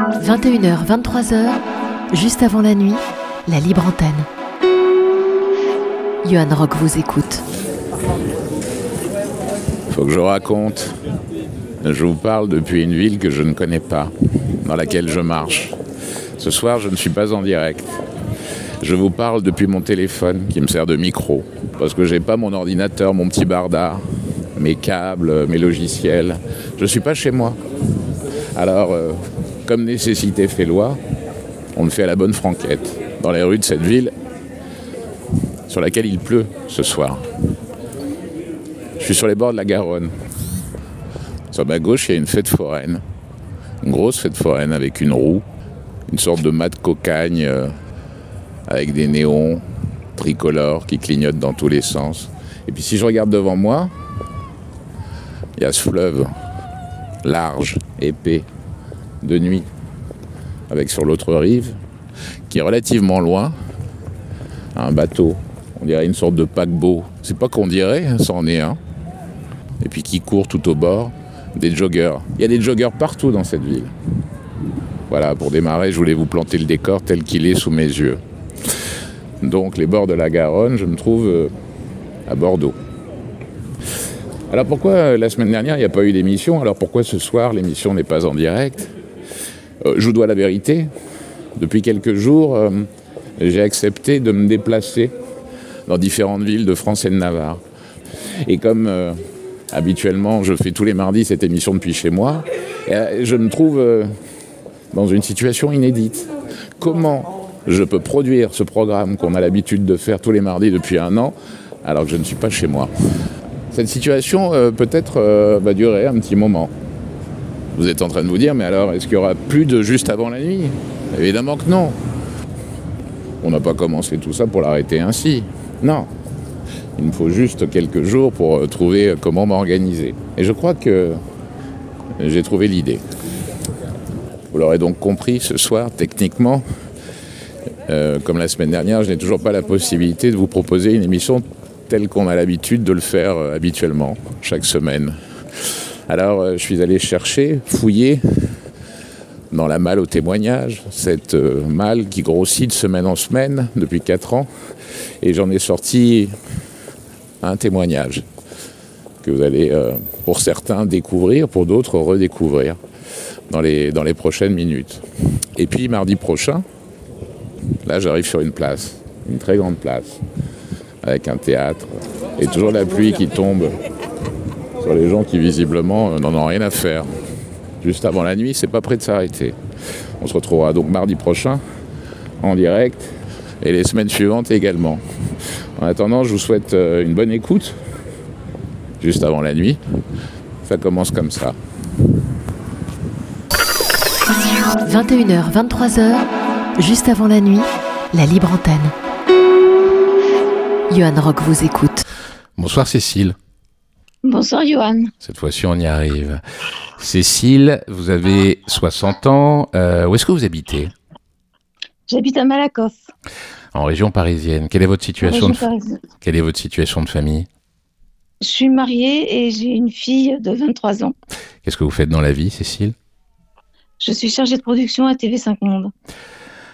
21h, 23h, juste avant la nuit, la libre antenne. Johan Rock vous écoute. Faut que je raconte. Je vous parle depuis une ville que je ne connais pas, dans laquelle je marche. Ce soir, je ne suis pas en direct. Je vous parle depuis mon téléphone qui me sert de micro, parce que j'ai pas mon ordinateur, mon petit bardard, mes câbles, mes logiciels. Je suis pas chez moi. Alors, comme nécessité fait loi, on le fait à la bonne franquette, dans les rues de cette ville sur laquelle il pleut ce soir. Je suis sur les bords de la Garonne. Sur ma gauche, il y a une fête foraine, une grosse fête foraine avec une roue, une sorte de mât de cocagne avec des néons tricolores qui clignotent dans tous les sens. Et puis si je regarde devant moi, il y a ce fleuve large, épais, de nuit, avec sur l'autre rive, qui est relativement loin, un bateau, on dirait une sorte de paquebot. C'est pas qu'on dirait, c'en est un. Et puis qui court tout au bord, des joggers. Il y a des joggers partout dans cette ville. Voilà, pour démarrer, je voulais vous planter le décor tel qu'il est sous mes yeux. Donc les bords de la Garonne, je me trouve à Bordeaux. Alors pourquoi la semaine dernière il n'y a pas eu d'émission? Alors pourquoi ce soir l'émission n'est pas en direct? Je vous dois la vérité. Depuis quelques jours, j'ai accepté de me déplacer dans différentes villes de France et de Navarre. Et comme habituellement je fais tous les mardis cette émission depuis chez moi, je me trouve dans une situation inédite. Comment je peux produire ce programme qu'on a l'habitude de faire tous les mardis depuis un an, alors que je ne suis pas chez moi? Cette situation, peut-être, va durer un petit moment. Vous êtes en train de vous dire, mais alors, est-ce qu'il y aura plus de juste avant la nuit? Évidemment que non. On n'a pas commencé tout ça pour l'arrêter ainsi. Non. Il me faut juste quelques jours pour trouver comment m'organiser. Et je crois que j'ai trouvé l'idée. Vous l'aurez donc compris, ce soir, techniquement, comme la semaine dernière, je n'ai toujours pas la possibilité de vous proposer une émission telle qu'on a l'habitude de le faire habituellement, chaque semaine. Alors, je suis allé chercher, fouiller dans la malle aux témoignages, cette malle qui grossit de semaine en semaine depuis 4 ans, et j'en ai sorti un témoignage que vous allez, pour certains, découvrir, pour d'autres, redécouvrir dans les prochaines minutes. Et puis, mardi prochain, là, j'arrive sur une place, une très grande place, avec un théâtre, et toujours la pluie qui tombe sur les gens qui, visiblement, n'en ont rien à faire. Juste avant la nuit, c'est pas près de s'arrêter. On se retrouvera donc mardi prochain, en direct, et les semaines suivantes également. En attendant, je vous souhaite une bonne écoute, juste avant la nuit. Ça commence comme ça. 21h, 23h, juste avant la nuit, la libre antenne. Johan Rock vous écoute. Bonsoir Cécile. Bonsoir Johan. Cette fois-ci, on y arrive. Cécile, vous avez 60 ans. Où est-ce que vous habitez? J'habite à Malakoff. En région parisienne. Quelle est votre situation de famille? Je suis mariée et j'ai une fille de 23 ans. Qu'est-ce que vous faites dans la vie, Cécile? Je suis chargée de production à TV5 Monde.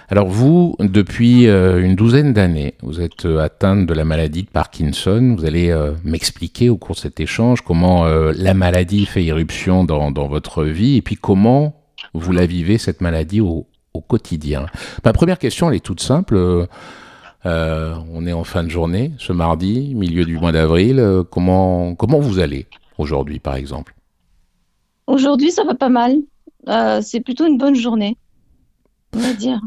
Alors vous, depuis une douzaine d'années, vous êtes atteinte de la maladie de Parkinson. Vous allez m'expliquer au cours de cet échange comment la maladie fait irruption dans votre vie et puis comment vous la vivez, cette maladie, au quotidien. Ma première question, elle est toute simple. On est en fin de journée, ce mardi, milieu du mois d'avril. Comment vous allez aujourd'hui, par exemple? Aujourd'hui, ça va pas mal. C'est plutôt une bonne journée, on va dire.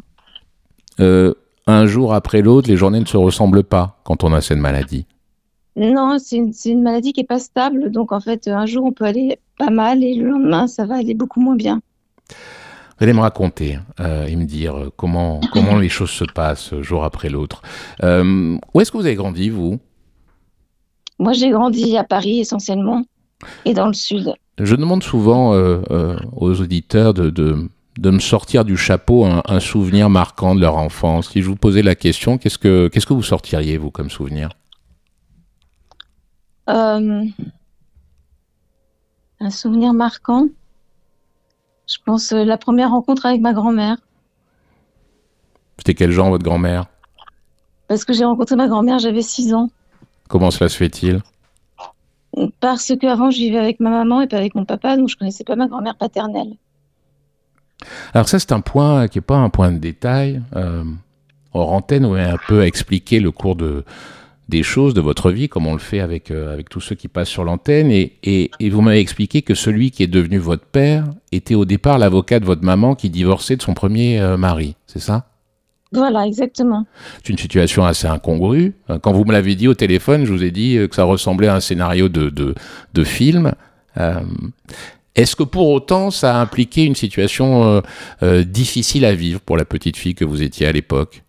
Un jour après l'autre, les journées ne se ressemblent pas quand on a cette maladie. Non, c'est une maladie qui n'est pas stable. Donc, en fait, un jour, on peut aller pas mal et le lendemain, ça va aller beaucoup moins bien. Vous allez me raconter et me dire comment les choses se passent jour après l'autre. Où est-ce que vous avez grandi, vous? Moi, j'ai grandi à Paris essentiellement et dans le sud. Je demande souvent aux auditeurs de me sortir du chapeau un souvenir marquant de leur enfance. Si je vous posais la question, qu'est-ce que vous sortiriez, vous, comme souvenir? Un souvenir marquant? Je pense la première rencontre avec ma grand-mère. C'était quel genre, votre grand-mère? Parce que j'ai rencontré ma grand-mère, j'avais 6 ans. Comment cela se fait-il? Parce qu'avant, je vivais avec ma maman et pas avec mon papa, donc je connaissais pas ma grand-mère paternelle. Alors ça, c'est un point qui n'est pas un point de détail. Hors antenne, vous m'avez un peu expliqué le cours des choses de votre vie, comme on le fait avec tous ceux qui passent sur l'antenne. Et vous m'avez expliqué que celui qui est devenu votre père était au départ l'avocat de votre maman qui divorçait de son premier mari. C'est ça? Voilà, exactement. C'est une situation assez incongrue. Quand vous me l'avez dit au téléphone, je vous ai dit que ça ressemblait à un scénario de film. Est-ce que pour autant, ça a impliqué une situation difficile à vivre pour la petite fille que vous étiez à l'époque?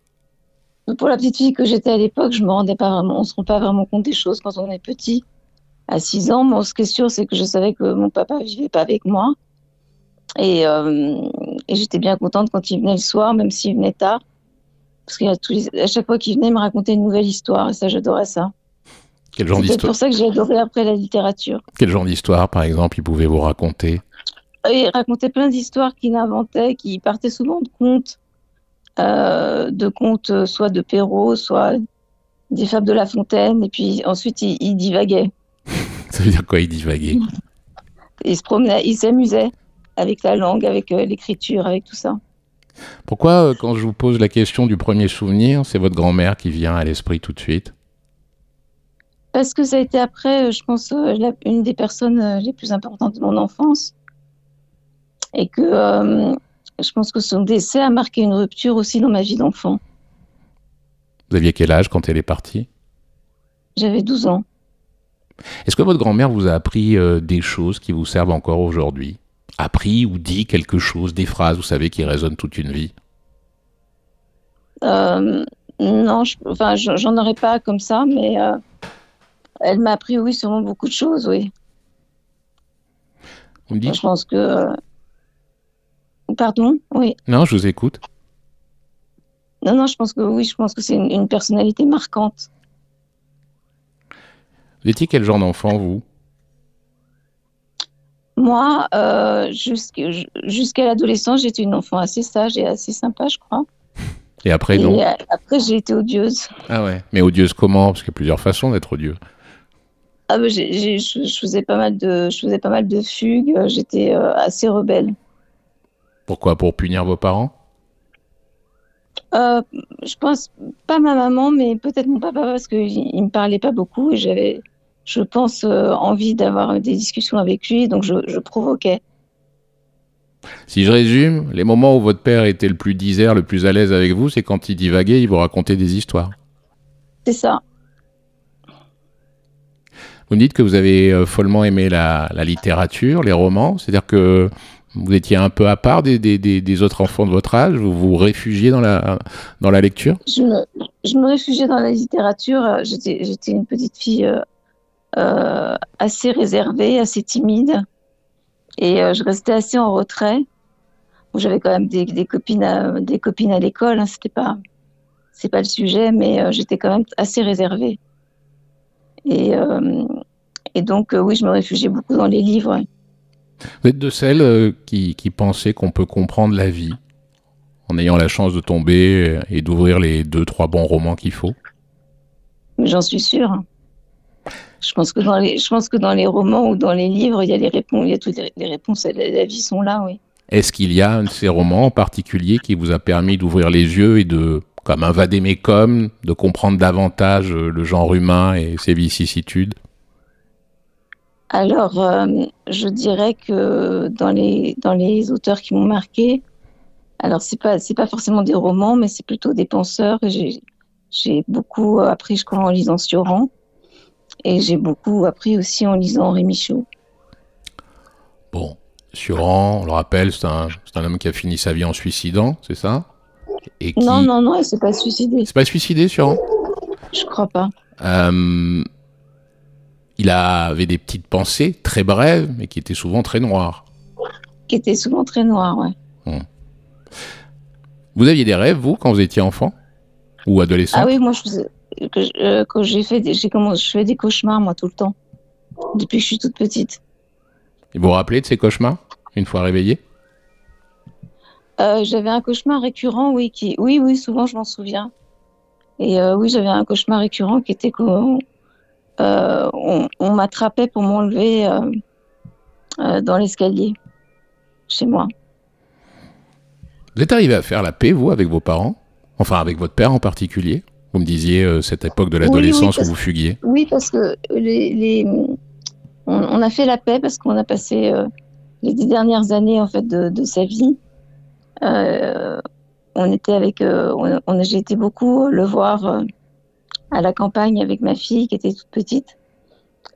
Pour la petite fille que j'étais à l'époque, je me rendais pas vraiment, on se rend pas vraiment compte des choses quand on est petit. À 6 ans, moi, ce qui est sûr, c'est que je savais que mon papa vivait pas avec moi. Et j'étais bien contente quand il venait le soir, même s'il venait tard. Parce qu'à chaque fois qu'il venait, il me racontait une nouvelle histoire. Et ça, j'adorais ça. Quel genre d'histoire? C'est pour ça que j'ai adoré après la littérature. Quel genre d'histoire, par exemple, il pouvait vous raconter? Il racontait plein d'histoires qu'il inventait, qui partaient souvent de contes soit de Perrault, soit des fables de La Fontaine. Et puis ensuite, il divaguait. Ça veut dire quoi, il divaguait? Il se promenait, il s'amusait avec la langue, avec l'écriture, avec tout ça. Pourquoi, quand je vous pose la question du premier souvenir, c'est votre grand-mère qui vient à l'esprit tout de suite? Parce que ça a été après, je pense, une des personnes les plus importantes de mon enfance. Et que je pense que son décès a marqué une rupture aussi dans ma vie d'enfant. Vous aviez quel âge quand elle est partie? J'avais 12 ans. Est-ce que votre grand-mère vous a appris des choses qui vous servent encore aujourd'hui? Appris ou dit quelque chose, des phrases, vous savez, qui résonnent toute une vie? Non, j'en aurais pas comme ça, mais elle m'a appris, oui, sûrement beaucoup de choses, oui. Vous me dites? Je pense que... Pardon, oui. Non, je vous écoute. Non, je pense que oui, je pense que c'est une personnalité marquante. Vous étiez quel genre d'enfant, vous? Moi, jusqu'à l'adolescence, j'étais une enfant assez sage et assez sympa, je crois. Et après, non? Et après, j'ai été odieuse. Ah ouais. Mais odieuse comment? Parce qu'il y a plusieurs façons d'être odieux. Ah ben, je faisais pas mal de fugues. J'étais assez rebelle. Pourquoi? Pour punir vos parents? Je pense pas ma maman, mais peut-être mon papa parce qu'il me parlait pas beaucoup et j'avais, je pense, envie d'avoir des discussions avec lui, donc je provoquais. Si je résume, les moments où votre père était le plus disert, le plus à l'aise avec vous, c'est quand il divaguait, il vous racontait des histoires. C'est ça. Vous me dites que vous avez follement aimé la littérature, les romans, c'est-à-dire que vous étiez un peu à part des autres enfants de votre âge, vous vous réfugiez dans la lecture? Je me réfugiais dans la littérature. J'étais une petite fille assez réservée, assez timide. Et je restais assez en retrait. J'avais quand même des copines à l'école, hein, c'est pas le sujet, mais j'étais quand même assez réservée. Et donc, oui, je me réfugiais beaucoup dans les livres. Ouais. Vous êtes de celles qui pensaient qu'on peut comprendre la vie en ayant la chance de tomber et d'ouvrir les 2-3 bons romans qu'il faut? Mais j'en suis sûre. Je pense que dans les romans ou dans les livres, il y a les réponses, il y a toutes les réponses à la vie sont là, oui. Est-ce qu'il y a un de ces romans en particulier qui vous a permis d'ouvrir les yeux et de, comme un vade-mecum, de comprendre davantage le genre humain et ses vicissitudes? Alors, je dirais que dans les auteurs qui m'ont marqué, alors c'est pas forcément des romans, mais c'est plutôt des penseurs. J'ai beaucoup appris, je crois, en lisant Sioran. Et j'ai beaucoup appris aussi en lisant Henri Michaud. Bon, Sioran, on le rappelle, c'est un homme qui a fini sa vie en suicidant, c'est ça? Et qui... Non, elle s'est pas suicidée. C'est pas suicidé, Sioran? Je crois pas. Il avait des petites pensées très brèves, mais qui étaient souvent très noires. Qui étaient souvent très noires, ouais. Vous aviez des rêves, vous, quand vous étiez enfant? Ou adolescent? Ah oui, moi, quand je fais des cauchemars, moi, tout le temps. Depuis que je suis toute petite. Et vous vous rappelez de ces cauchemars, une fois réveillé? J'avais un cauchemar récurrent, oui, oui, souvent je m'en souviens. Et oui, j'avais un cauchemar récurrent qui était qu'on on m'attrapait pour m'enlever dans l'escalier, chez moi. Vous êtes arrivé à faire la paix, vous, avec vos parents? Enfin, avec votre père en particulier? Vous me disiez cette époque de l'adolescence où vous fuguiez. Oui, parce que on a fait la paix parce qu'on a passé les 10 dernières années en fait de sa vie. On était avec, j'ai été beaucoup le voir à la campagne avec ma fille qui était toute petite.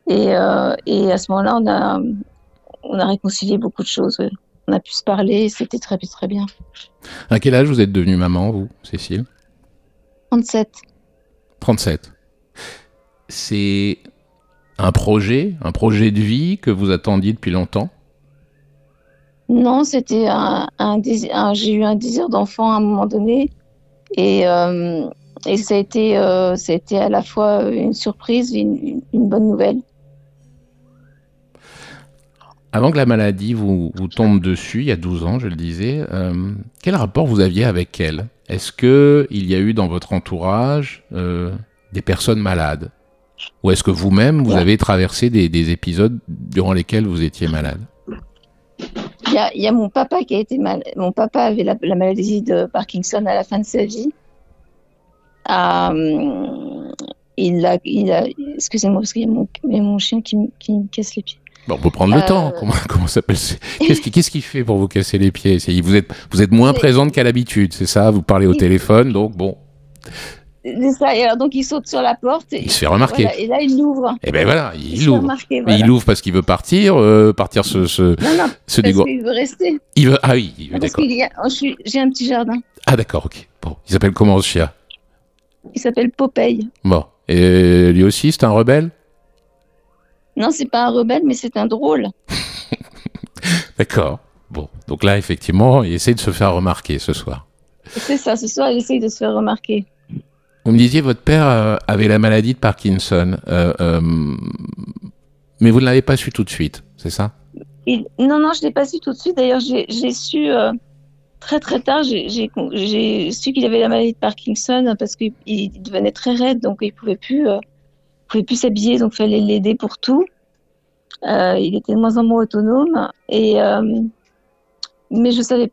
Et à ce moment-là, on a réconcilié beaucoup de choses. Ouais. On a pu se parler, c'était très bien. À quel âge vous êtes devenue maman, vous, Cécile? 37. 37. C'est un projet de vie que vous attendiez depuis longtemps? Non, c'était j'ai eu un désir d'enfant à un moment donné. Et ça a été à la fois une surprise et une bonne nouvelle. Avant que la maladie vous tombe dessus, il y a 12 ans, je le disais, quel rapport vous aviez avec elle? Est-ce qu'il y a eu dans votre entourage des personnes malades? Ou est-ce que vous-même, vous avez traversé des épisodes durant lesquels vous étiez malade? Il y a mon papa qui a été malade. Mon papa avait la maladie de Parkinson à la fin de sa vie. Excusez-moi, parce qu'il y a mon chien qui me casse les pieds. Bon, on peut prendre le temps. Comment s'appelle? Qu'est-ce qu'il fait pour vous casser les pieds? Vous êtes moins présente qu'à l'habitude, c'est ça? Vous parlez au téléphone, donc bon. C'est ça. Et alors, donc il saute sur la porte. Il se fait remarquer. Voilà, et là, il l'ouvre. Et ben voilà, il l'ouvre. Voilà. Il l'ouvre parce qu'il veut partir Non, parce qu'il veut rester. Ah oui, d'accord. J'ai un petit jardin. Ah d'accord, ok. Bon, il s'appelle comment ce chien? Il s'appelle Popeye. Bon, et lui aussi, c'est un rebelle? Non, c'est pas un rebelle, mais c'est un drôle. D'accord. Bon, donc là, effectivement, il essaie de se faire remarquer ce soir. C'est ça, ce soir, il essaye de se faire remarquer. Vous me disiez, votre père avait la maladie de Parkinson, mais vous ne l'avez pas su tout de suite, c'est ça? Non, je ne l'ai pas su tout de suite. D'ailleurs, j'ai su très tard, j'ai su qu'il avait la maladie de Parkinson parce qu'il devenait très raide, donc il ne pouvait plus s'habiller, donc il fallait l'aider pour tout. Il était de moins en moins autonome. Mais je savais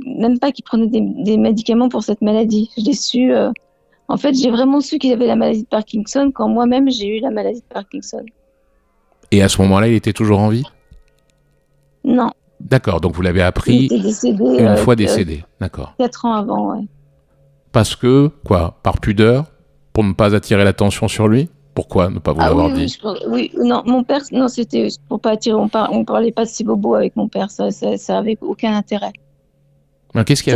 même pas qu'il prenait des médicaments pour cette maladie. Je l'ai su... En fait, j'ai vraiment su qu'il avait la maladie de Parkinson quand moi-même j'ai eu la maladie de Parkinson. Et à ce moment-là, il était toujours en vie? Non. D'accord, donc vous l'avez appris une fois décédé. D'accord. 4 ans avant, ouais. Parce que, quoi, par pudeur? Pour ne pas attirer l'attention sur lui? Pourquoi ne pas vous l'avoir dit? Oui, non, mon père, non, c'était pour pas attirer, on parlait pas de ces bobos avec mon père, ça avait aucun intérêt. Qu'est-ce qu'il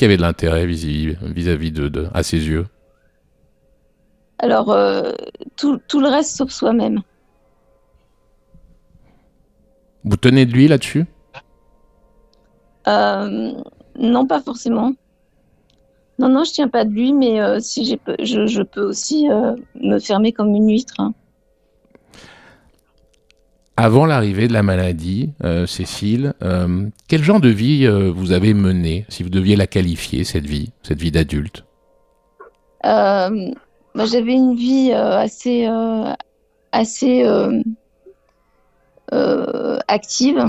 y avait de l'intérêt vis-à-vis à ses yeux? Alors, tout le reste sauf soi-même. Vous tenez de lui là-dessus? Non, pas forcément. Non, je tiens pas de lui, mais si je peux aussi me fermer comme une huître. Hein. Avant l'arrivée de la maladie, Cécile, quel genre de vie vous avez mené, si vous deviez la qualifier, cette vie d'adulte? J'avais une vie assez active,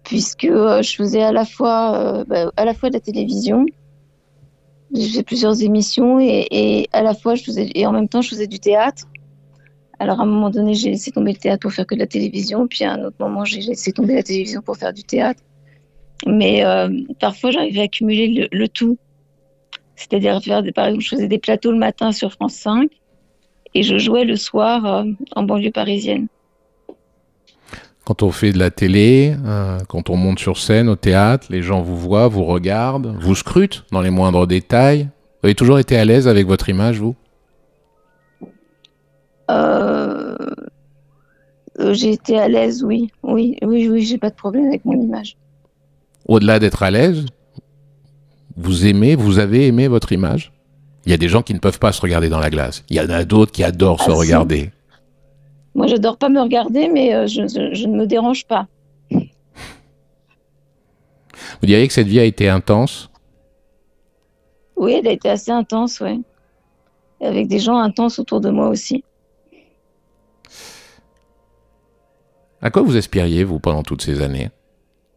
puisque je faisais à la fois de la télévision. J'ai fait plusieurs émissions et à la fois en même temps je faisais du théâtre. Alors à un moment donné, j'ai laissé tomber le théâtre pour faire que de la télévision, puis à un autre moment, j'ai laissé tomber la télévision pour faire du théâtre. Mais parfois, j'arrivais à accumuler le tout. C'est-à-dire par exemple, je faisais des plateaux le matin sur France 5 et je jouais le soir en banlieue parisienne. Quand on fait de la télé, quand on monte sur scène au théâtre, les gens vous voient, vous regardent, vous scrutent dans les moindres détails. Vous avez toujours été à l'aise avec votre image, vous? J'ai été à l'aise, oui, j'ai pas de problème avec mon image. Au-delà d'être à l'aise, vous avez aimé votre image? Il y a des gens qui ne peuvent pas se regarder dans la glace. Il y en a d'autres qui adorent se regarder. Moi, j'adore pas me regarder, mais je ne me dérange pas. Vous diriez que cette vie a été intense? Oui, elle a été assez intense, oui. Avec des gens intenses autour de moi aussi. À quoi vous aspiriez, vous, pendant toutes ces années?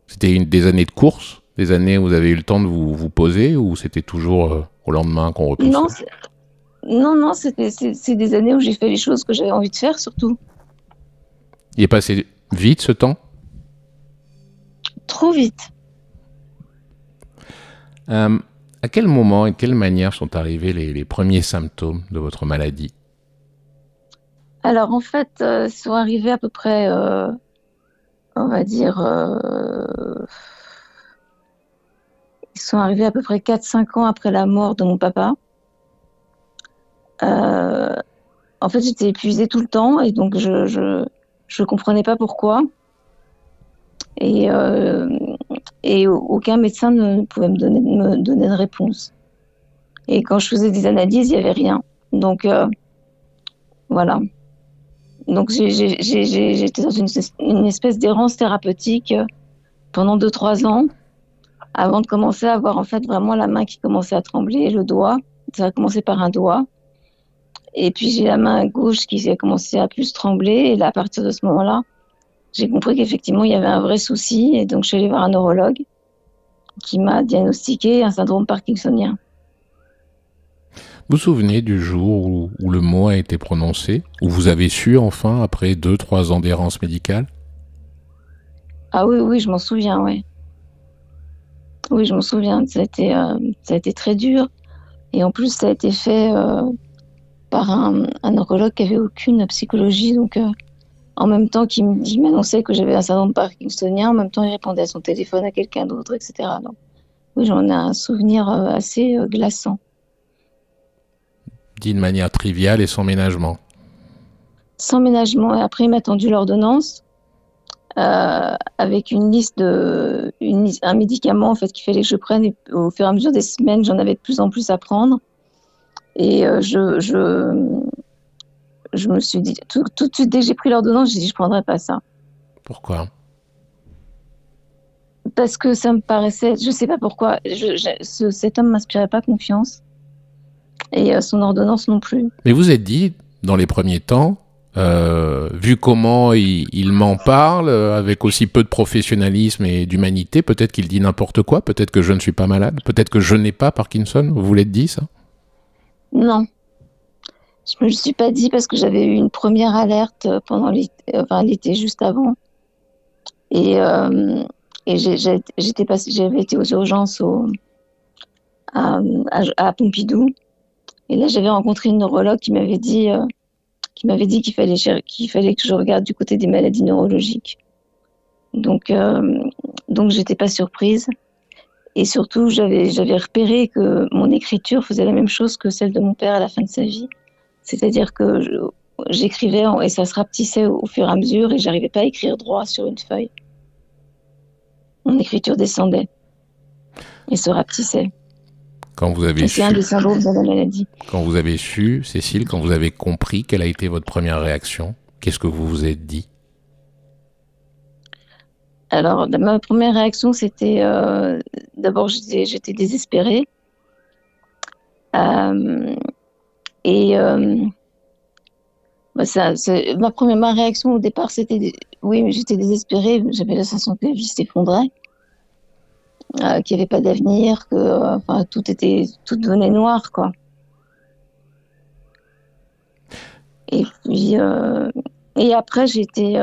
C'était des années de course? Des années où vous avez eu le temps de vous poser, ou c'était toujours au lendemain qu'on repoussait? Non, c'est des années où j'ai fait les choses que j'avais envie de faire, surtout. Il est passé vite, ce temps? Trop vite. À quel moment et de quelle manière sont arrivés les premiers symptômes de votre maladie? Alors, en fait, ils sont arrivés à peu près, on va dire, ils sont arrivés à peu près 4-5 ans après la mort de mon papa. En fait, j'étais épuisée tout le temps et donc je comprenais pas pourquoi. Et aucun médecin ne pouvait me donner de réponse. Et quand je faisais des analyses, il n'y avait rien. Donc, voilà. Donc, j'étais dans une espèce d'errance thérapeutique pendant 2-3 ans, avant de commencer à avoir en fait vraiment la main qui commençait à trembler, et le doigt. Ça a commencé par un doigt. Et puis, j'ai la main gauche qui a commencé à plus trembler. Et là, à partir de ce moment-là, j'ai compris qu'effectivement, il y avait un vrai souci. Et donc, je suis allée voir un neurologue qui m'a diagnostiqué un syndrome parkinsonien. Vous vous souvenez du jour où le mot a été prononcé? Où vous avez su, enfin, après 2-3 ans d'errance médicale? Ah oui, je m'en souviens, oui. Oui, je m'en souviens. Ça a été très dur. Et en plus, ça a été fait par un neurologue qui n'avait aucune psychologie. Donc, en même temps qu'il m'annonçait que j'avais un syndrome parkinsonien, en même temps, il répondait à son téléphone à quelqu'un d'autre, etc. Donc, oui, j'en ai un souvenir assez glaçant. Dit de manière triviale et sans ménagement. Sans ménagement. Et après, il m'a tendu l'ordonnance avec une liste un médicament en fait qu'il fallait que je prenne. Et au fur et à mesure des semaines, j'en avais de plus en plus à prendre. Et je me suis dit, tout de suite, dès que j'ai pris l'ordonnance, j'ai dit, je ne prendrai pas ça. Pourquoi? Parce que ça me paraissait, je ne sais pas pourquoi, cet homme ne m'inspirait pas confiance. Et son ordonnance non plus. Mais vous êtes dit, dans les premiers temps, vu comment il m'en parle, avec aussi peu de professionnalisme et d'humanité, peut-être qu'il dit n'importe quoi, peut-être que je ne suis pas malade, peut-être que je n'ai pas Parkinson, vous l'êtes dit ça? Non. Je me le suis pas dit parce que j'avais eu une première alerte pendant l'été juste avant. Et j'avais été aux urgences à Pompidou. Et là, j'avais rencontré une neurologue qui m'avait dit qu'il fallait que je regarde du côté des maladies neurologiques. Donc j'étais pas surprise. Et surtout, j'avais repéré que mon écriture faisait la même chose que celle de mon père à la fin de sa vie. C'est-à-dire que j'écrivais et ça se rapetissait au fur et à mesure et j'arrivais pas à écrire droit sur une feuille. Mon écriture descendait et se rapetissait. C'est un des syndromes de la maladie. Quand vous avez su, Cécile, quand vous avez compris, quelle a été votre première réaction? Qu'est-ce que vous vous êtes dit? Alors, ma première réaction, c'était... d'abord, j'étais désespérée. Ma réaction au départ, c'était... Oui, mais j'étais désespérée. J'avais la sensation que la vie s'effondrait. Qu'il n'y avait pas d'avenir, que tout devenait noir, quoi. Et puis et après j'étais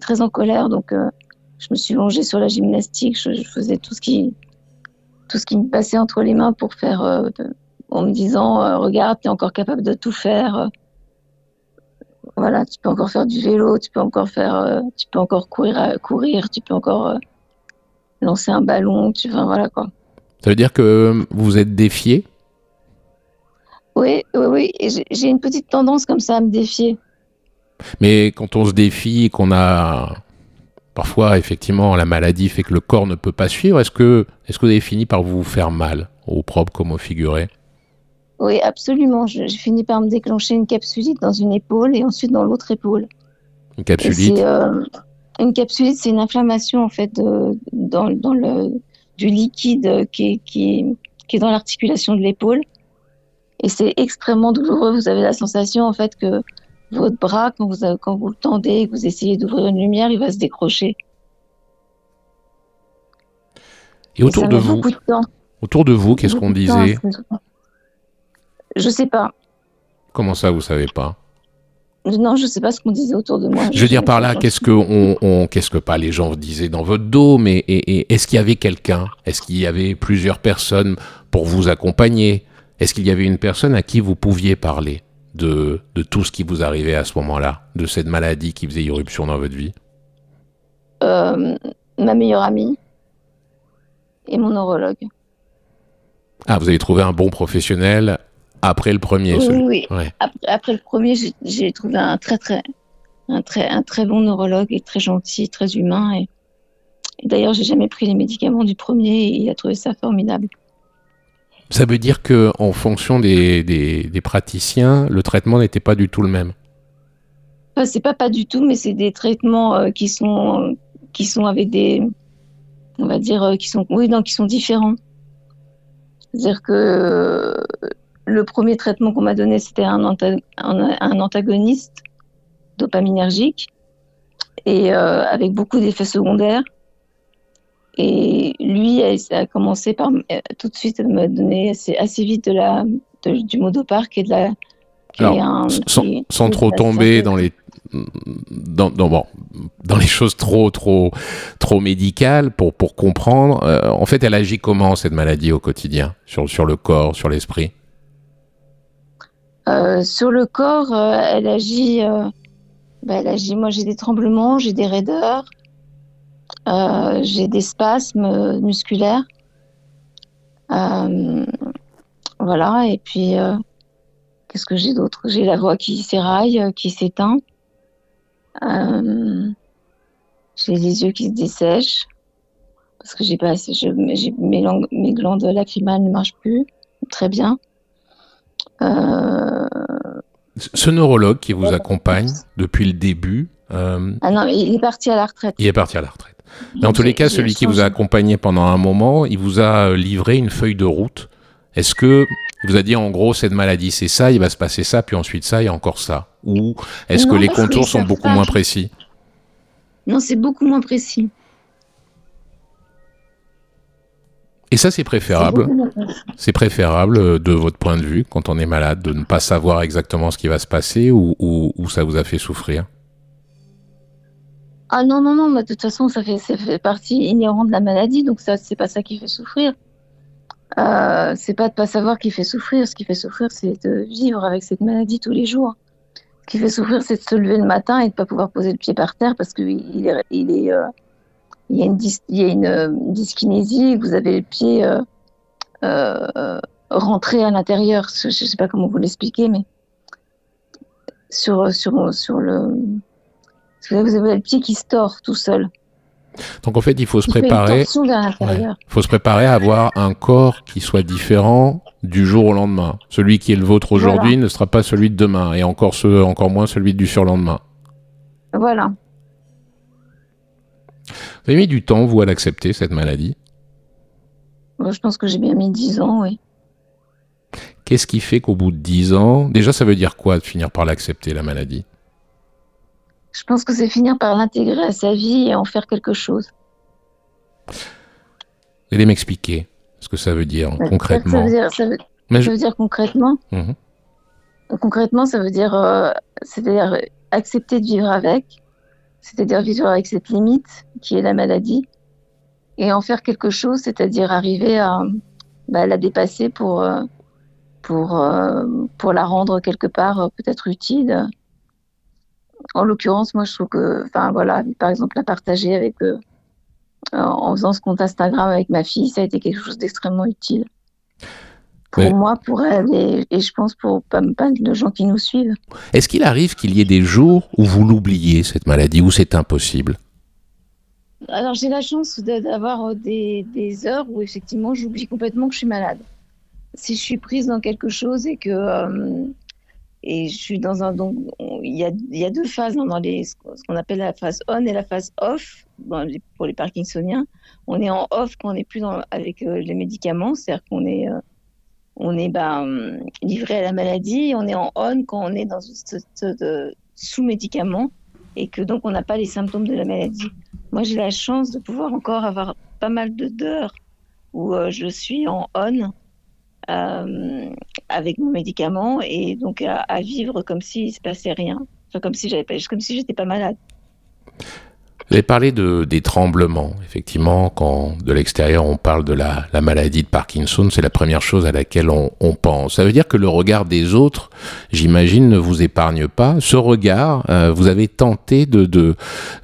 très en colère, donc je me suis longée sur la gymnastique, je faisais tout ce qui me passait entre les mains pour faire en me disant regarde, tu es encore capable de tout faire. Voilà, tu peux encore faire du vélo, tu peux encore courir, tu peux encore lancer un ballon, voilà quoi. Ça veut dire que vous vous êtes défié? Oui, et j'ai une petite tendance comme ça à me défier. Mais quand on se défie et qu'on a parfois effectivement la maladie fait que le corps ne peut pas suivre, est-ce que vous avez fini par vous faire mal, au propre comme au figuré? Oui, absolument. J'ai fini par me déclencher une capsulite dans une épaule et ensuite dans l'autre épaule. Une capsulite? Une capsulite, c'est une inflammation en fait du liquide qui est dans l'articulation de l'épaule. Et c'est extrêmement douloureux. Vous avez la sensation en fait que votre bras, quand vous le tendez, que vous essayez d'ouvrir une lumière, il va se décrocher. Et autour de vous, qu'est-ce qu'on disait? Je sais pas. Comment ça, vous savez pas? Non, je sais pas ce qu'on disait autour de moi. Je veux dire par là, qu'est-ce que pas les gens disaient dans votre dos, mais est-ce qu'il y avait quelqu'un? Est-ce qu'il y avait plusieurs personnes pour vous accompagner? Est-ce qu'il y avait une personne à qui vous pouviez parler de tout ce qui vous arrivait à ce moment-là, de cette maladie qui faisait irruption dans votre vie? Ma meilleure amie et mon neurologue. Ah, vous avez trouvé un bon professionnel après le premier? Oui. Ouais. Après le premier, j'ai trouvé un très bon neurologue et très gentil, très humain. Et d'ailleurs, j'ai jamais pris les médicaments du premier et il a trouvé ça formidable. Ça veut dire que en fonction des praticiens, le traitement n'était pas du tout le même? Enfin, c'est pas du tout, mais c'est des traitements qui sont avec des, on va dire, qui sont différents. C'est-à-dire que le premier traitement qu'on m'a donné, c'était un antagoniste dopaminergique et avec beaucoup d'effets secondaires. Et lui a commencé par tout de suite me donner assez vite du Modopar qui est de la... Alors, sans trop tomber dans les choses trop médicales pour comprendre, en fait, elle agit comment cette maladie au quotidien sur le corps, sur l'esprit? Sur le corps, elle agit. Moi, j'ai des tremblements, j'ai des raideurs, j'ai des spasmes musculaires. Voilà. Et puis, qu'est-ce que j'ai d'autre? J'ai la voix qui s'éraille, qui s'éteint. J'ai les yeux qui se dessèchent parce que mes glandes lacrymales ne marchent plus très bien. Ce neurologue qui vous accompagne depuis le début... Ah non, il est parti à la retraite. Il est parti à la retraite. Mais en tous les cas, celui qui vous a accompagné pendant un moment, il vous a livré une feuille de route. Est-ce que il vous a dit en gros, cette maladie, c'est ça, il va se passer ça, puis ensuite ça, et encore ça? Ou est-ce que les contours sont beaucoup moins précis? Non, c'est beaucoup moins précis. Et ça, c'est préférable. C'est préférable de votre point de vue, quand on est malade, de ne pas savoir exactement ce qui va se passer ou ça vous a fait souffrir? Ah non, mais de toute façon, ça fait partie inhérente de la maladie, donc ça, c'est pas ça qui fait souffrir. C'est pas de pas savoir qui fait souffrir. Ce qui fait souffrir, c'est de vivre avec cette maladie tous les jours. Ce qui fait souffrir, c'est de se lever le matin et de pas pouvoir poser le pied par terre parce qu'il y a une dyskinésie, vous avez le pied rentré à l'intérieur. Je sais pas comment vous l'expliquer, mais sur le, vous avez le pied qui se tord tout seul. Donc en fait, il faut se préparer. Il faut se préparer à avoir un corps qui soit différent du jour au lendemain. Celui qui est le vôtre aujourd'hui ne sera pas celui de demain, et encore moins celui du surlendemain. Voilà. Vous avez mis du temps, vous, à l'accepter, cette maladie? Moi, je pense que j'ai bien mis 10 ans, oui. Qu'est-ce qui fait qu'au bout de 10 ans... Déjà, ça veut dire quoi de finir par l'accepter, la maladie? Je pense que c'est finir par l'intégrer à sa vie et en faire quelque chose. Vous allez m'expliquer ce que ça veut dire concrètement. Ça veut dire concrètement. Concrètement, ça veut dire, c'est-à-dire accepter de vivre avec, c'est-à-dire vivre avec cette limite qui est la maladie, et en faire quelque chose, c'est-à-dire arriver à la dépasser pour la rendre quelque part peut-être utile. En l'occurrence, moi, je trouve que, par exemple, la partager avec, en faisant ce compte Instagram avec ma fille, ça a été quelque chose d'extrêmement utile. Pour moi, pour elle, et je pense pour pas mal de gens qui nous suivent. Est-ce qu'il arrive qu'il y ait des jours où vous l'oubliez, cette maladie, où c'est impossible? Alors, j'ai la chance d'avoir des heures où, effectivement, j'oublie complètement que je suis malade. Si je suis prise dans quelque chose et que et je suis dans un... Donc, il y a deux phases dans ce qu'on appelle la phase on et la phase off pour les parkinsoniens. On est en off quand on n'est plus avec les médicaments, c'est-à-dire on est livré à la maladie. On est en on quand on est dans une sorte de sous-médicament et que donc on n'a pas les symptômes de la maladie. Moi, j'ai la chance de pouvoir encore avoir pas mal d'heures où je suis en on avec mon médicament et donc à vivre comme s'il ne se passait rien. Enfin, comme si j'étais pas malade. Vous avez parlé des tremblements. Effectivement, quand de l'extérieur on parle de la maladie de Parkinson, c'est la première chose à laquelle on pense. Ça veut dire que le regard des autres, j'imagine, ne vous épargne pas. Ce regard, vous avez tenté de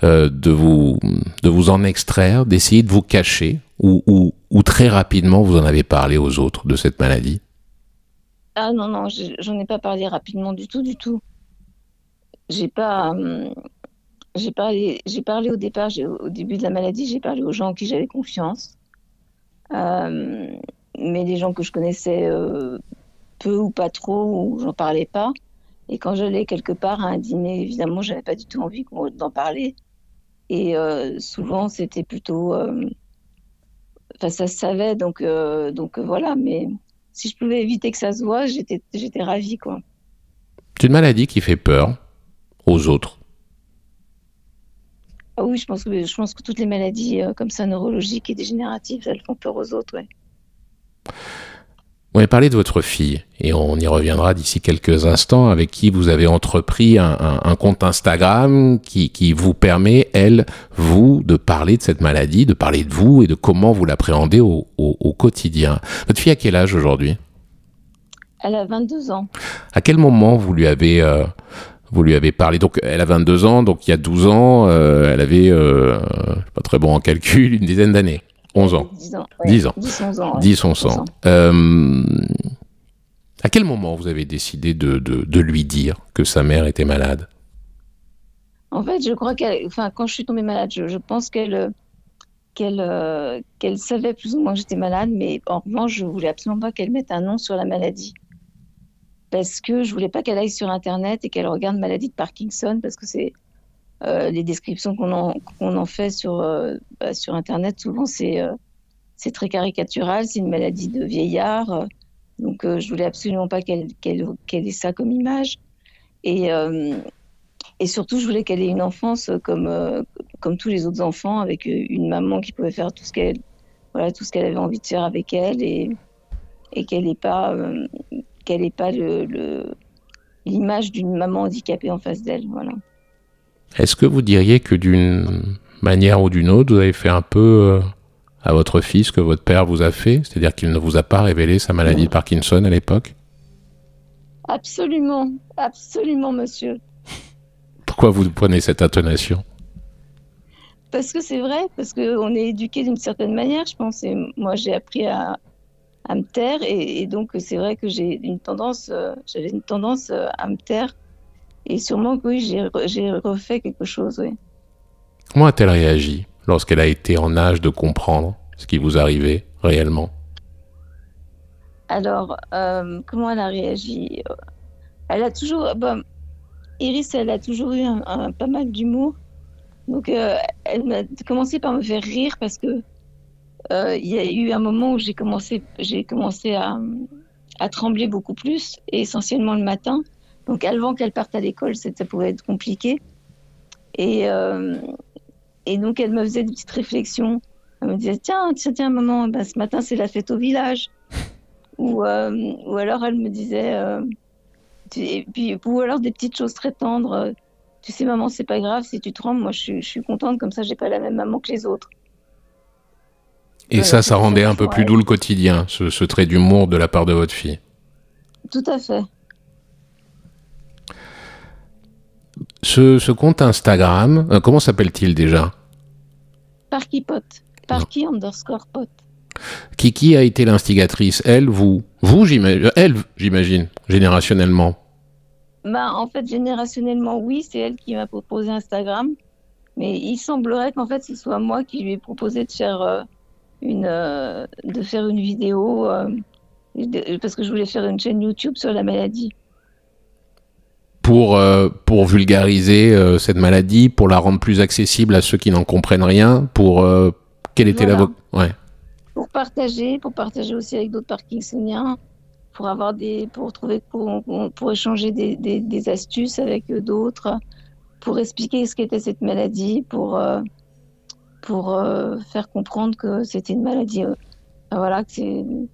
vous en extraire, d'essayer de vous cacher, ou très rapidement vous en avez parlé aux autres de cette maladie? Ah non, j'en ai pas parlé rapidement du tout. J'ai pas... J'ai parlé au départ, au début de la maladie, j'ai parlé aux gens en qui j'avais confiance. Mais les gens que je connaissais peu ou pas trop, ou j'en parlais pas. Et quand j'allais quelque part à un dîner, évidemment, j'avais pas du tout envie d'en parler. Et souvent, c'était plutôt... Enfin, ça se savait, donc voilà. Mais si je pouvais éviter que ça se voie, j'étais ravie, quoi. C'est une maladie qui fait peur aux autres. Ah oui, je pense que toutes les maladies comme ça, neurologiques et dégénératives, elles font peur aux autres, ouais. On a parlé de votre fille, et on y reviendra d'ici quelques instants, avec qui vous avez entrepris un compte Instagram qui vous permet, vous, de parler de cette maladie, de parler de vous et de comment vous l'appréhendez au quotidien. Votre fille a quel âge aujourd'hui? Elle a 22 ans. À quel moment vous lui avez parlé? Donc, elle a 22 ans, donc il y a 12 ans, elle avait, pas très bon en calcul, une dizaine d'années. 11 ans. 10 ans. Ouais. 10 ans. 10-11 ans. Ouais. 10-11 ans. À quel moment vous avez décidé de lui dire que sa mère était malade? En fait, je crois quand je suis tombée malade, je pense qu'elle savait plus ou moins que j'étais malade, mais en revanche, je voulais absolument pas qu'elle mette un nom sur la maladie. Parce que je voulais pas qu'elle aille sur Internet et qu'elle regarde maladie de Parkinson, parce que c'est les descriptions qu'on en fait sur Internet, souvent c'est très caricatural, c'est une maladie de vieillard, donc je voulais absolument pas qu'elle ait ça comme image, et surtout je voulais qu'elle ait une enfance comme tous les autres enfants, avec une maman qui pouvait faire tout ce qu'elle avait envie de faire avec elle, et qu'elle n'ait pas l'image d'une maman handicapée en face d'elle, voilà. Est-ce que vous diriez que d'une manière ou d'une autre, vous avez fait un peu à votre fils ce que votre père vous a fait? C'est-à-dire qu'il ne vous a pas révélé sa maladie de Parkinson à l'époque? Absolument, absolument, monsieur. Pourquoi vous prenez cette intonation? Parce que c'est vrai, parce qu'on est éduqué d'une certaine manière, je pense. Et moi, j'ai appris à me taire, et donc c'est vrai que j'avais une tendance à me taire. Et sûrement que oui, j'ai refait quelque chose, oui. Comment a-t-elle réagi lorsqu'elle a été en âge de comprendre ce qui vous arrivait réellement? Alors, comment elle a réagi? Elle a toujours... Iris, elle a toujours eu pas mal d'humour. Donc, elle a commencé par me faire rire parce que il y a eu un moment où j'ai commencé à trembler beaucoup plus, et essentiellement le matin. Donc, avant qu'elle parte à l'école, ça pouvait être compliqué. Et donc, elle me faisait des petites réflexions. Elle me disait, tiens, maman, ce matin, c'est la fête au village. Ou alors, elle me disait... ou alors des petites choses très tendres. Tu sais, maman, c'est pas grave si tu trembles. Moi, je suis contente. Comme ça, j'ai pas la même maman que les autres. Et ça rendait un peu plus doux le quotidien, ce trait d'humour de la part de votre fille. Tout à fait. Ce compte Instagram, comment s'appelle-t-il déjà? Parkypot. Parky_pot. Qui a été l'instigatrice? Elle, vous? J'imagine, générationnellement. En fait, générationnellement, oui, c'est elle qui m'a proposé Instagram. Mais il semblerait qu'en fait, ce soit moi qui lui ai proposé de faire une vidéo parce que je voulais faire une chaîne YouTube sur la maladie. pour vulgariser cette maladie, pour la rendre plus accessible à ceux qui n'en comprennent rien, quelle était Voilà. Ouais. Pour partager aussi avec d'autres parkinsoniens, pour échanger des astuces avec d'autres, pour expliquer ce qu'était cette maladie, pour faire comprendre que c'était une maladie. Voilà, il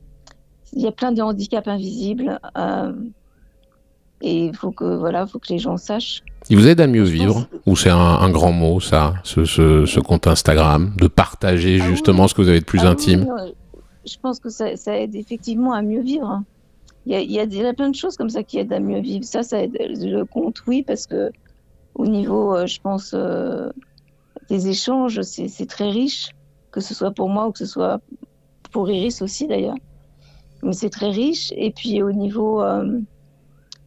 y a plein de handicaps invisibles. Et il faut que les gens sachent. Il vous aide à mieux vivre, ou c'est un grand mot, ça, ce compte Instagram, de partager justement ce que vous avez de plus intime? Oui, je pense que ça aide effectivement à mieux vivre. Il y a plein de choses comme ça qui aident à mieux vivre. Ça aide le compte, oui, parce que au niveau, je pense, des échanges, c'est très riche, que ce soit pour moi ou que ce soit pour Iris aussi d'ailleurs. Mais c'est très riche. Et puis au niveau...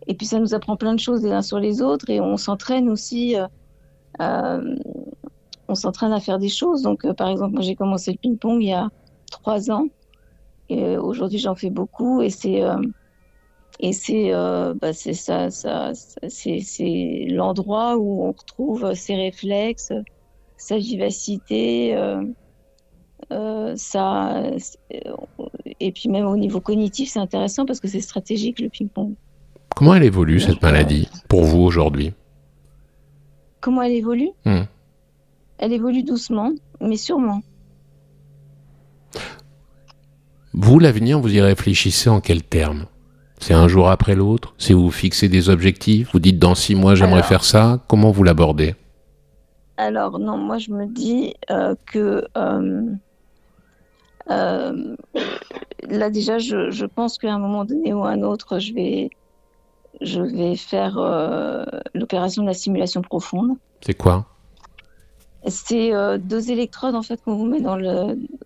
Et puis ça nous apprend plein de choses les uns sur les autres et on s'entraîne aussi, on s'entraîne à faire des choses. Donc par exemple, moi j'ai commencé le ping-pong il y a 3 ans et aujourd'hui j'en fais beaucoup et c'est l'endroit où on retrouve ses réflexes, sa vivacité, et puis même au niveau cognitif c'est intéressant parce que c'est stratégique le ping-pong. Comment elle évolue, cette maladie, pour vous, aujourd'hui? Comment elle évolue? Elle évolue doucement, mais sûrement. Vous, l'avenir, vous y réfléchissez en quels termes? C'est un jour après l'autre? C'est vous fixez des objectifs? Vous dites dans 6 mois, j'aimerais faire ça? Comment vous l'abordez? Alors, non, moi, je me dis que... là, déjà, je pense qu'à un moment donné ou à un autre, je vais faire l'opération de la stimulation profonde. C'est quoi? C'est 2 électrodes en fait qu'on vous met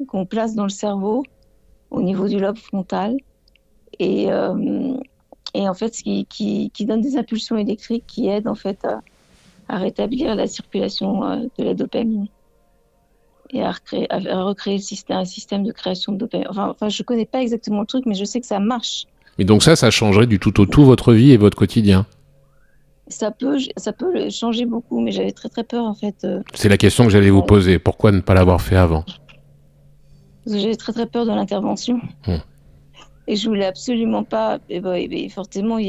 qu'on place dans le cerveau au niveau du lobe frontal et en fait qui donne des impulsions électriques qui aident en fait à rétablir la circulation de la dopamine et à recréer un système de création de dopamine. Enfin, je connais pas exactement le truc, mais je sais que ça marche. Et donc ça changerait du tout au tout votre vie et votre quotidien? Ça peut changer beaucoup, mais j'avais très très peur en fait. C'est la question que j'allais vous poser. Pourquoi ne pas l'avoir fait avant? Parce que j'avais très très peur de l'intervention. Et je voulais absolument pas. Et forcément, il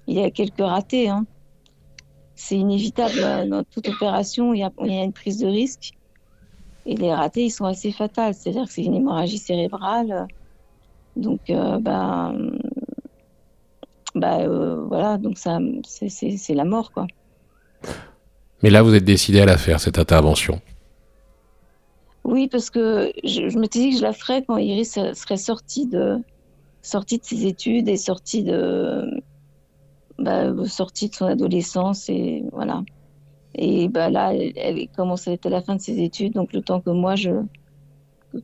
y a quelques ratés. Hein. C'est inévitable dans toute opération. Il y a une prise de risque. Et les ratés, ils sont assez fatals. C'est-à-dire que c'est une hémorragie cérébrale. Donc, voilà, donc ça, c'est la mort, quoi. Mais là, vous êtes décidé à la faire, cette intervention? Oui, parce que je m'étais dit que je la ferais quand Iris serait sortie de ses études et sortie de son adolescence, et voilà. Et là, elle commence à être à la fin de ses études, donc le temps que moi,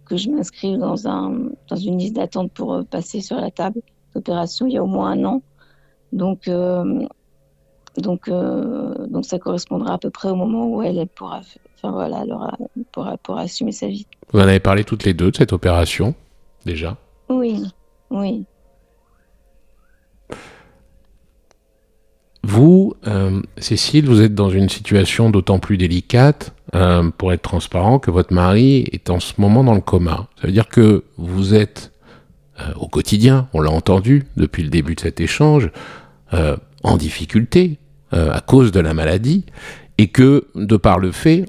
que je m'inscrive dans une liste d'attente pour passer sur la table d'opération, il y a au moins 1 an. Donc ça correspondra à peu près au moment où elle pourra, pourra assumer sa vie. Vous en avez parlé toutes les deux de cette opération, déjà? Oui, oui. Vous, Cécile, vous êtes dans une situation d'autant plus délicate, pour être transparent, que votre mari est en ce moment dans le coma. Ça veut dire que vous êtes au quotidien, on l'a entendu depuis le début de cet échange, en difficulté à cause de la maladie, et que, de par le fait,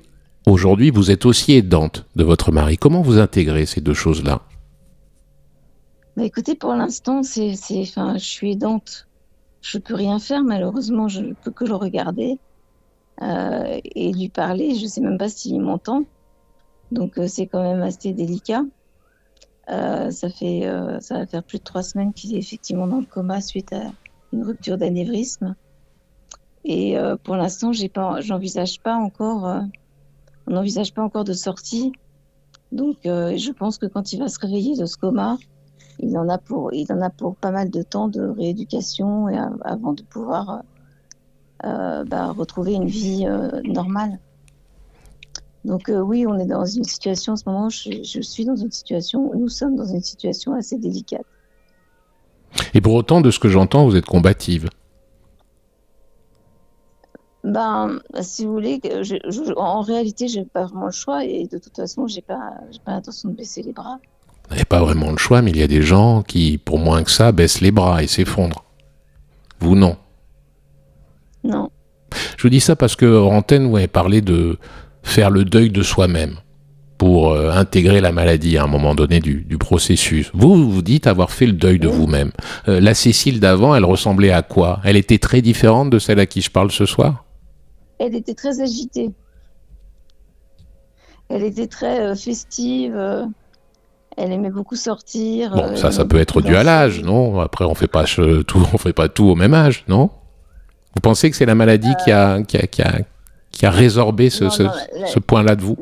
aujourd'hui, vous êtes aussi aidante de votre mari. Comment vous intégrez ces deux choses-là? Écoutez, pour l'instant, je suis aidante. Je ne peux rien faire, malheureusement, je ne peux que le regarder et lui parler. Je ne sais même pas s'il m'entend. Donc, c'est quand même assez délicat. Ça va faire plus de 3 semaines qu'il est effectivement dans le coma suite à une rupture d'anévrisme. Et pour l'instant, on n'envisage pas encore de sortie. Donc, je pense que quand il va se réveiller de ce coma, il en a pour pas mal de temps de rééducation avant de pouvoir retrouver une vie normale. Donc oui, on est dans une situation en ce moment, nous sommes dans une situation assez délicate. Et pour autant, de ce que j'entends, vous êtes combative. Ben, si vous voulez, en réalité, j'ai pas vraiment le choix et de toute façon, j'ai pas l'intention de baisser les bras. Vous n'avez pas vraiment le choix, mais il y a des gens qui, pour moins que ça, baissent les bras et s'effondrent. Vous, non. Non. Je vous dis ça parce que hors antenne, vous avez parlé de faire le deuil de soi-même pour intégrer la maladie à un moment donné du processus. Vous dites avoir fait le deuil de vous-même. La Cécile d'avant, elle ressemblait à quoi? Elle était très différente de celle à qui je parle ce soir? Elle était très agitée. Elle était très festive. Elle aimait beaucoup sortir. Bon, ça peut être dû à l'âge, non? Après, on fait pas tout au même âge, non? Vous pensez que c'est la maladie qui a résorbé ce point-là de vous?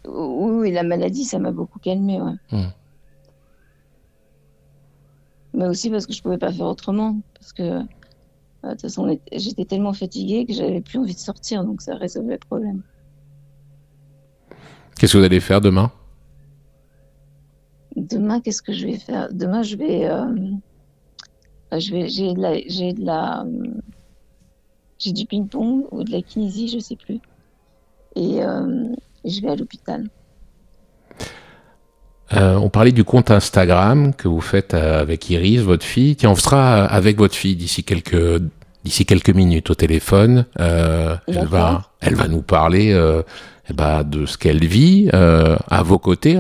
Oui, la maladie, ça m'a beaucoup calmée, ouais. Mais aussi parce que je pouvais pas faire autrement. Parce que, de toute façon, j'étais tellement fatiguée que j'avais plus envie de sortir, donc ça résolvait le problème. Qu'est-ce que vous allez faire demain? Demain, qu'est-ce que je vais faire? Demain, j'ai du ping-pong ou de la kinésie, je sais plus. Et je vais à l'hôpital. On parlait du compte Instagram que vous faites avec Iris, votre fille. Tiens, on sera avec votre fille d'ici quelques minutes au téléphone. Elle va nous parler de ce qu'elle vit à vos côtés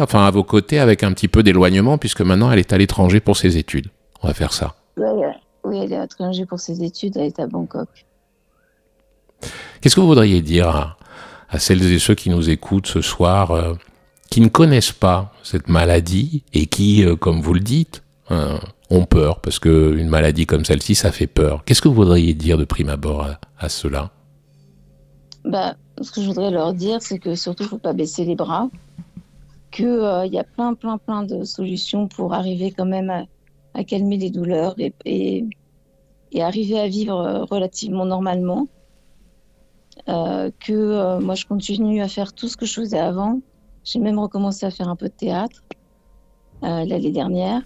avec un petit peu d'éloignement, puisque maintenant elle est à l'étranger pour ses études. On va faire ça. Oui, elle est à l'étranger pour ses études, elle est à Bangkok. Qu'est-ce que vous voudriez dire à celles et ceux qui nous écoutent ce soir, qui ne connaissent pas cette maladie et qui, comme vous le dites, ont peur, parce qu'une maladie comme celle-ci, ça fait peur. Qu'est-ce que vous voudriez dire de prime abord à ceux-là? Ce que je voudrais leur dire, c'est que surtout, il ne faut pas baisser les bras, qu'il y a plein de solutions pour arriver quand même à calmer les douleurs et arriver à vivre relativement normalement. Moi, je continue à faire tout ce que je faisais avant. J'ai même recommencé à faire un peu de théâtre l'année dernière.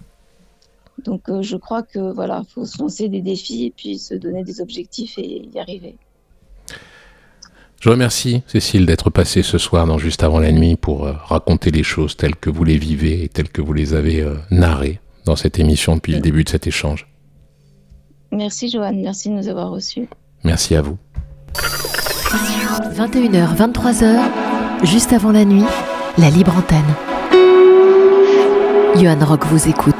Donc, je crois que voilà, faut se lancer des défis et puis se donner des objectifs et y arriver. Je remercie Cécile d'être passée ce soir dans Juste avant la nuit pour raconter les choses telles que vous les vivez et telles que vous les avez narrées dans cette émission depuis le début de cet échange. Merci Joanne, merci de nous avoir reçus. Merci à vous. 21h, 23h, juste avant la nuit, la libre antenne. Johan Rock vous écoute.